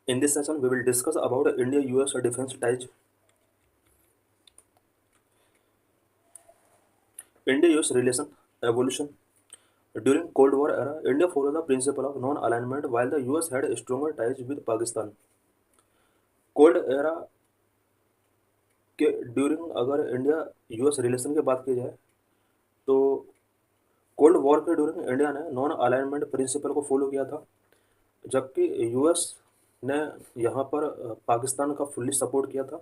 In this session, we will discuss about India-US defense ties. India-US relation evolution. During Cold War era, India followed the principle of non-alignment while the US had stronger ties with Pakistan. Cold era के during अगर India US relation की बात की जाए तो cold war के during India ने non alignment principal को फॉलो किया था, जबकि यूएस ने यहाँ पर पाकिस्तान का फुल्ली सपोर्ट किया था।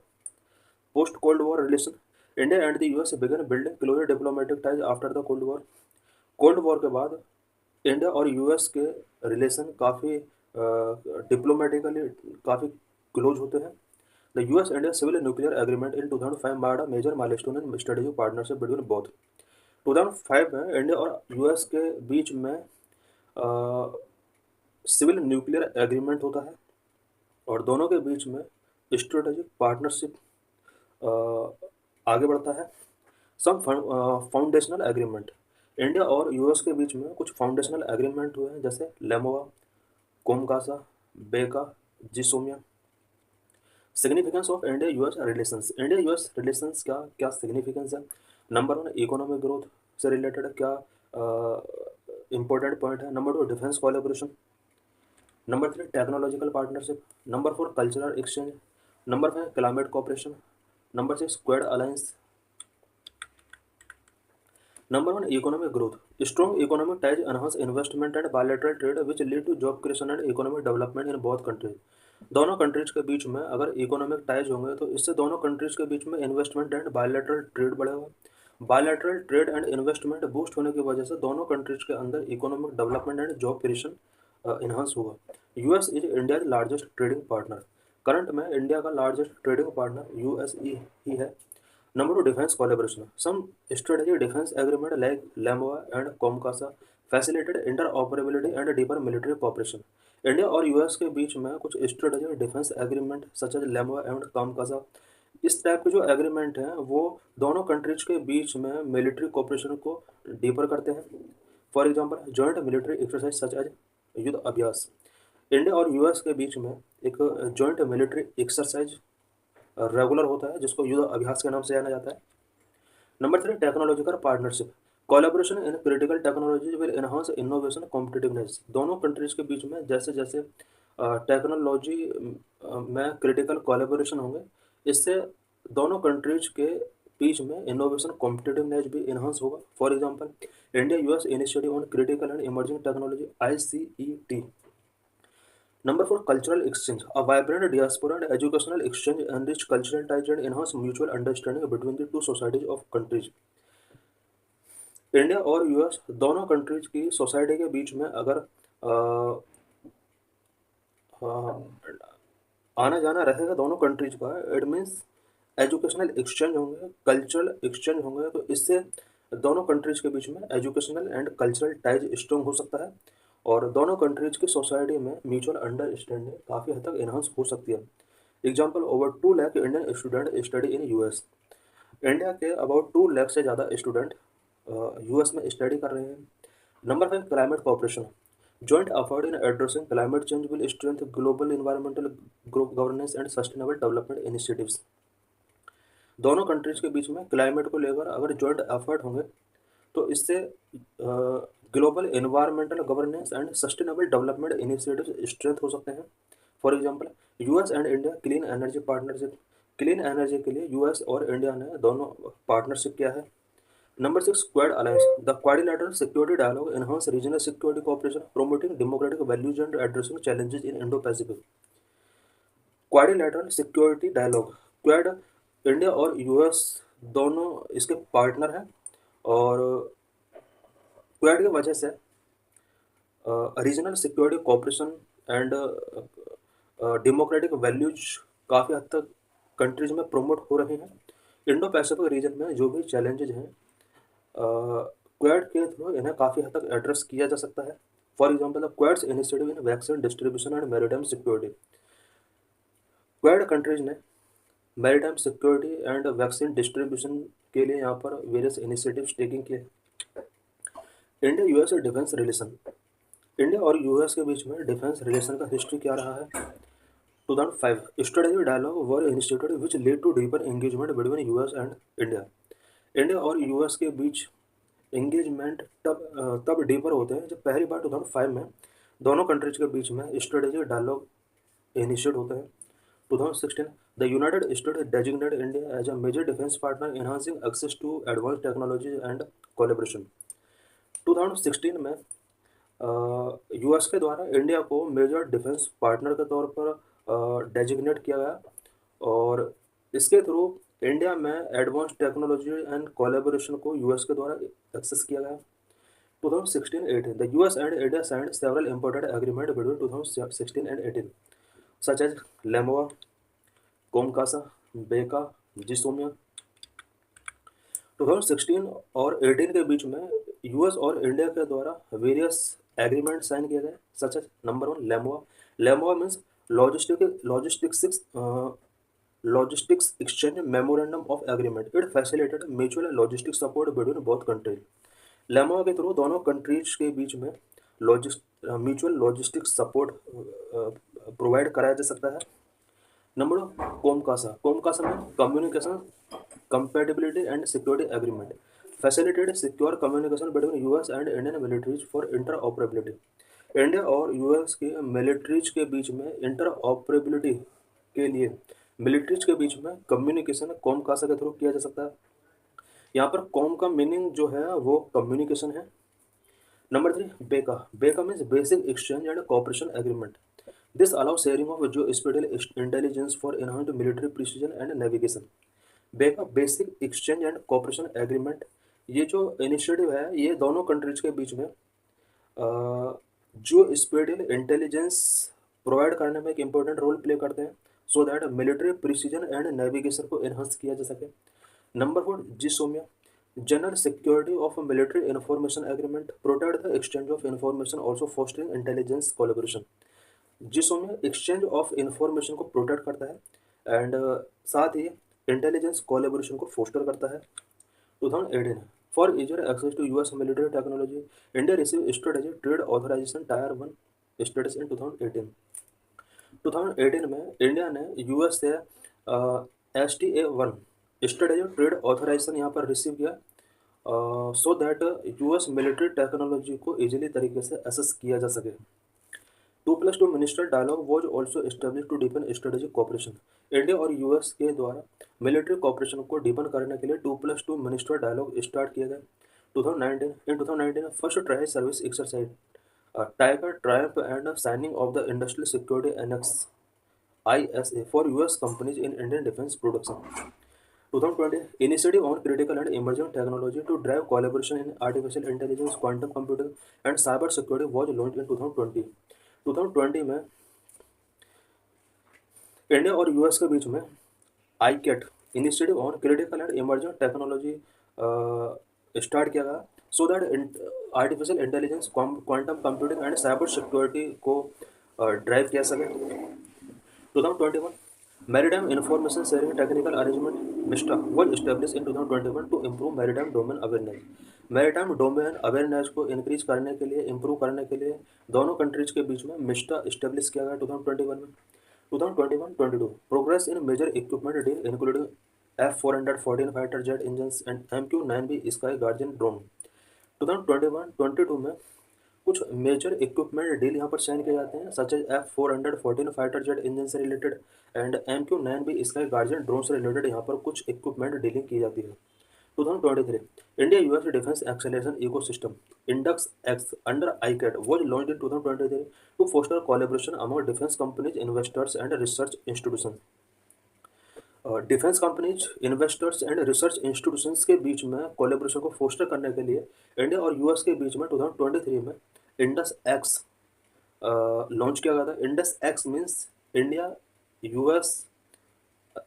Post cold war relation, India and the US began building closer diplomatic ties after the cold war. Cold war के बाद इंडिया और यूएस के रिलेशन काफ़ी डिप्लोमेटिकली काफ़ी क्लोज होते हैं। The US India civil nuclear agreement in 2005 marked a major milestone in strategic partnership between both. 2005 में India और यूएस के बीच में सिविल न्यूक्लियर एग्रीमेंट होता है और दोनों के बीच में स्ट्रेटेजिक पार्टनरशिप आगे बढ़ता है। सम फाउंडेशनल एग्रीमेंट, इंडिया और यूएस के बीच में कुछ फाउंडेशनल एग्रीमेंट हुए हैं, जैसे LEMOA, COMCASA, BECA, GSOMIA. Significance of India US relations, India US relations का क्या सिग्निफिकेंस है? नंबर वन, इकोनॉमिक ग्रोथ से रिलेटेड क्या इंपॉर्टेंट पॉइंट है? Number two, defence collaboration. Number three, technological partnership. Number four, cultural exchange. Number five, climate cooperation. Number six, Quad alliance. Number one, economic growth. Strong economic ties enhance investment and bilateral trade, which lead to job creation and economic development in both countries. दोनों countries के बीच में अगर economic ties होंगे तो इससे दोनों countries के बीच में इन्वेस्टमेंट एंड बायलैटरल ट्रेड बढ़ेगा। Bilateral trade and investment boost होने की वजह से दोनों कंट्रीज के अंदर economic development and job creation enhance होगा। US is India largest trading partner. Current में इंडिया का लार्जेस्ट ट्रेडिंग पार्टनर यूएस ही है। Number two, defense collaboration. Some strategic defense agreement like LAMOA and COMCASA facilitated interoperability and deeper military cooperation. India और US के बीच में कुछ strategic defence agreement such as LEMOA and COMCASA, इस type के जो एग्रीमेंट हैं वो दोनों कंट्रीज के बीच में मिलिट्री कोऑपरेशन को डीपर करते हैं। For example, joint military exercise such as Yudh Abhyas. India और यूएस के बीच में एक जॉइंट मिलिट्री एक्सरसाइज रेगुलर होता है जिसको युद्ध अभ्यास के नाम से जाना जाता है। Number three, technological partnership. Collaboration in critical technology will enhance innovation competitiveness. दोनों कंट्रीज के बीच में जैसे जैसे टेक्नोलॉजी में क्रिटिकल कोलैबोरेशन होंगे, इससे दोनों कंट्रीज के बीच में इनोवेशन कॉम्पिटिटिवनेस भी इनहांस होगा। For example, India US initiative on critical and emerging technology ICET। Number four, cultural exchange. A vibrant diaspora and educational exchange enrich cultural ties and enhance mutual understanding between the two societies of countries. India और US दोनों countries की society के बीच में अगर आना जाना रहेगा दोनों कंट्रीज का, इट मीन्स एजुकेशनल एक्सचेंज होंगे, कल्चरल एक्सचेंज होंगे, तो इससे दोनों कंट्रीज के बीच में educational and cultural ties strong हो सकता है और दोनों कंट्रीज की सोसाइटी में म्यूचुअल अंडरस्टैंडिंग काफ़ी हद तक इन्हांस हो सकती है। Example, over 2 lakh Indian student study in US. India के अबाउट 2 लाख से ज़्यादा स्टूडेंट यूएस में स्टडी कर रहे हैं। Number five, climate cooperation. Joint effort in addressing climate change will strength global environmental governance and sustainable development initiatives. दोनों countries के बीच में क्लाइमेट को लेकर अगर जॉइंट एफर्ट होंगे तो इससे global environmental governance and sustainable development initiative strength हो सकते हैं। For example, US and India clean energy partnership. Clean energy के लिए यूएस और इंडिया ने दोनों पार्टनरशिप किया है। Number six, Quad alliance. The quadrilateral security dialogue enhance regional security cooperation, promoting democratic values and addressing challenges in Indo Pacific. Quadrilateral security dialogue, Quad India और US दोनों इसके पार्टनर हैं और क्वाड की वजह से regional security cooperation and democratic values काफ़ी हद तक कंट्रीज में प्रमोट हो रहे हैं। इंडो पैसिफिक रीजन में जो भी चैलेंजेज हैं क्वाड के थ्रू इन्हें काफ़ी हद तक एड्रेस किया जा सकता है। For example, the Quads initiative in vaccine distribution and maritime security. Quad countries ने maritime security and vaccine distribution के लिए यहाँ पर वेरियस इनिशिएटिव्स टेकिंग किए। India US defence relation. India और यूएस के बीच में डिफेंस रिलेशन का हिस्ट्री क्या रहा है? 2005 strategic dialogue were initiated which led to deeper engagement between US and India. India और यूएस के बीच एंगेजमेंट तब डीपर होते हैं जब पहली बार 2005 में दोनों कंट्रीज के बीच में स्ट्रेटेजिक डायलॉग इनिशिएट होते हैं। 2016 the United States designated India as a major defence partner enhancing access to advance technology and collaboration. 2016 में यूएस के द्वारा इंडिया को मेजर डिफेंस पार्टनर के तौर पर डेजिग्नेट किया गया और इसके थ्रू इंडिया में एडवांस टेक्नोलॉजी एंड कोलैबोरेशन को यूएस के द्वारा एक्सेस किया गया। 2016-18 the US and India signed several important agreement between 2016 and 18 such as LEMOA, COMCASA, BECA, GSOMIA. 2016 और 18 के बीच में यूएस और इंडिया के द्वारा वेरियस एग्रीमेंट साइन किए गए such as number 1 LEMOA. LEMOA means logistics exchange memorandum of agreement. It facilitated mutual logistic support between both countries. LEMOA के थ्रू दोनों कंट्रीज के बीच में म्यूचुअल लॉजिस्टिक सपोर्ट प्रोवाइड कराया जा सकता है। नंबर 2 कोमकासा। कोमकासा में communication compatibility and security agreement facilitated secure communication between US and Indian militaries for interoperability। India और यूएस के मिलिट्रीज के बीच में इंटरऑपरेबिलिटी के लिए मिलिट्रीज के बीच में कम्युनिकेशन कोमकासा के थ्रू किया जा सकता है। यहाँ पर कॉम का मीनिंग जो है वो कम्युनिकेशन है। Number 3 BECA. BECA means basic exchange and cooperation agreement. This allow sharing of जो special intelligence for enhanced military precision and navigation. BECA basic exchange and cooperation agreement, ये जो इनिशिएटिव है ये दोनों कंट्रीज के बीच में जो स्पेशल इंटेलिजेंस प्रोवाइड करने में एक इम्पोर्टेंट रोल प्ले करते हैं so that military precision and navigation को एनहांस किया जा सके। Number 4 GSOMIA. General security of military information agreement protect the exchange of information also fostering intelligence collaboration. GSOMIA exchange of information को protect करता है and साथ ही इंटेलिजेंस कोलैबोरेशन को फोस्टर करता है। 2018 for easier access to US military technology India receive strategic trade authorisation tier 1 status in 2018। 2018 में India ने यूएस से STA-1 स्ट्रेटेजिक ट्रेड ऑथराइजेशन यहाँ पर रिसीव किया so that US military technology को इजीली तरीके से एसेस किया जा सके। 2+2 minister dialogue was also establish to deepen strategic cooperation. India और यूएस के द्वारा मिलिट्री कॉपरेशन को डीपन करने के लिए 2+2 मिनिस्टर डायलॉग स्टार्ट किए गए 2019 first tri service exercise tiger Triumph and signing off the industrial security annex ISA for US companies in Indian defence production. 2020 initiative on critical and emerging technology to drive collaboration in artificial intelligence, quantum computing and cyber security was launched in 2020। 2020 में India और US के बीच में ICAT initiative on critical and emerging technology start किया गया so that artificial intelligence, quantum computing and cyber security को drive किया सके। 2021 Maritime Information Sharing Technical Arrangement MISTA was established in 2021 to improve maritime domain awareness। Maritime domain awareness को increase करने के लिए, improve करने के लिए दोनों कंट्रीज के बीच में मिस्टा इस्टेब्लिश किया गया 2021 में। 2021-22 progress in major equipment deal including F414 fighter jet engines and MQ-9B sky guardian drone. 2021-22 में कुछ मेजर इक्विपमेंट डील यहाँ पर साइन किए जाते हैं such as F414 fighter jet engine से related and MQ-9B sky guardian drone से related यहाँ पर कुछ इक्विपमेंट डीलिंग की जाती है। 2023 India US defence acceleration ecosystem index X under ICAT was launched in 2023 to foster collaboration among defense companies, investors and research institutions। Defence companies, investors and research institutions के बीच में collaboration को poster करने के लिए इंडिया और US के बीच में 2023 में इंडस एक्स लॉन्च किया गया था। Indus x means India US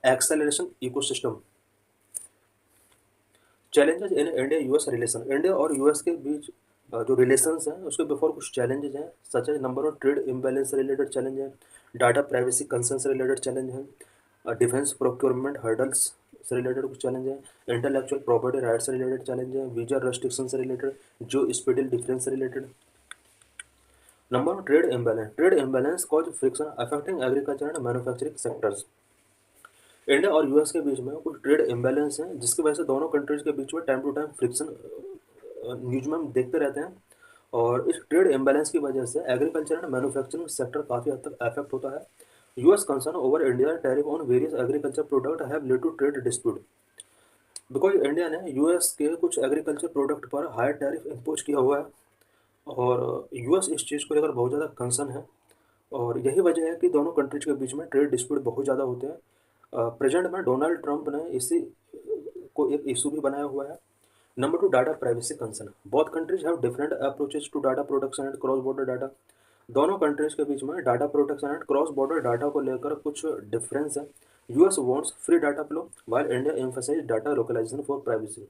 acceleration ecosystem. Challenges in India US relation. India और यूएस के बीच जो रिलेशंस हैं उसके बिफोर कुछ चैलेंजेस हैं such as number 1 trade imbalance से रिलेटेड चैलेंज है, डाटा प्राइवेसी कंसर्न से रिलेटेड चैलेंज है, डिफेंस प्रोक्योरमेंट हर्डल्स से रिलेटेड कुछ चैलेंज है, इंटेलेक्चुअल प्रॉपर्टी राइट्स से रिलेटेड चैलेंज है, वीजा रेस्ट्रिक्शन से रिलेटेड, जो स्पेशल डिफरेंस से related. Number one, trade imbalance. Trade imbalance cause friction affecting agriculture and manufacturing sectors. India और यूएस के बीच में कुछ ट्रेड इम्बैलेंस हैं जिसकी वजह से दोनों कंट्रीज के बीच में time to time friction news में हम देखते रहते हैं। और इस ट्रेड इम्बैलेंस की वजह से एग्रीकल्चर एंड मैन्युफैक्चरिंग सेक्टर काफ़ी हद तक अफेक्ट होता है। US concern over India tariff on various agriculture product have led to trade dispute. Because India ने यूएस के कुछ एग्रीकल्चर प्रोडक्ट पर हाई टैरिफ इम्पोज किया हुआ है और यूएस इस चीज़ को लेकर बहुत ज़्यादा कंसर्न है। और यही वजह है कि दोनों कंट्रीज के बीच में ट्रेड डिस्प्यूट बहुत ज़्यादा होते हैं। प्रेजेंट में डोनाल्ड ट्रंप ने इसी को एक इशू भी बनाया हुआ है। Number two, data privacy concern. Both countries have different approaches to data protection and cross border data. दोनों कंट्रीज के बीच में data protection and cross border data को लेकर कुछ डिफरेंस है। US wants free data flow while India emphasise data localisation for privacy.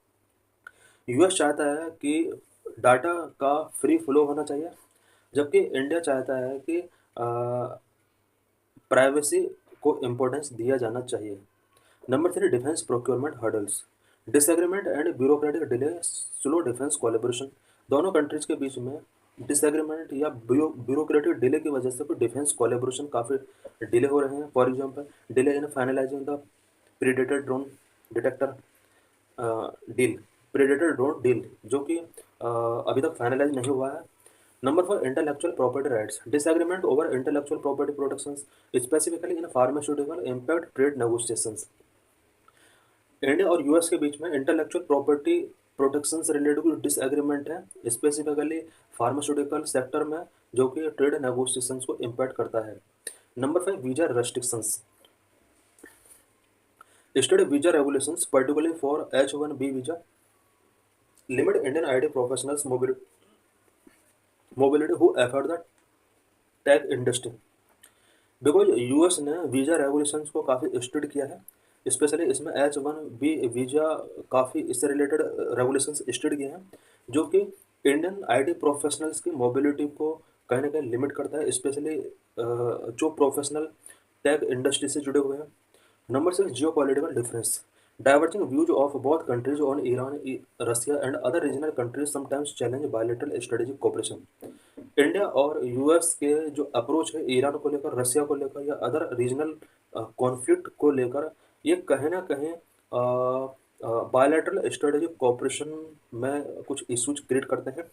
US चाहता है कि डाटा का फ्री फ्लो होना चाहिए, जबकि इंडिया चाहता है कि प्राइवेसी को इम्पोर्टेंस दिया जाना चाहिए। Number three, defence procurement hurdles. Disagreement and bureaucratic delay slow defence collaboration. दोनों कंट्रीज के बीच में डिसएग्रीमेंट या ब्यूरोक्रेटिक डिले की वजह से डिफेंस कोलेबोरेशन काफ़ी डिले हो रहे हैं। For example, delay in finalising the predator drone detector deal, predator drone deal, जो कि अभी तक फाइनलाइज नहीं हुआ है। Number four, intellectual property rights. Disagreement over intellectual property protections specifically in pharmaceutical impact trade negotiations. India और US के बीच में इंटेलेक्चुअल प्रॉपर्टी प्रोटेक्शन से रिलेटेड कुछ डिसएग्रीमेंट है, स्पेसिफिकली फार्मास्यूटिकल सेक्टर में, जो कि ट्रेड नेगोशिएशंस को इम्पैक्ट करता है। Number five, visa restrictions. State visa regulations particularly for H-1B visa limit Indian IT professionals mobility who affect the tech industry। Because US ने visa regulations को काफ़ी strict किया है, स्पेशली इसमें H-1B वीज़ा काफ़ी इससे रिलेटेड रेगुलेशंस स्ट्रिक्ट किए हैं, जो कि इंडियन आईटी प्रोफेशनल्स की मोबिलिटी को कहीं ना कहीं लिमिट करता है, स्पेशली जो प्रोफेशनल टेक इंडस्ट्री से जुड़े हुए हैं। Number six, geopolitical difference. Diverging views of both countries on Iran, Russia and other regional countries sometimes challenge bilateral strategic cooperation. India और यूएस के जो अप्रोच है ईरान को लेकर, रसिया को लेकर या अदर रीजनल कॉन्फ्लिक्ट को लेकर, ये कहीं ना कहीं बायलैटरल स्ट्रेटेजिक कोऑपरेशन में कुछ इश्यूज क्रिएट करते हैं।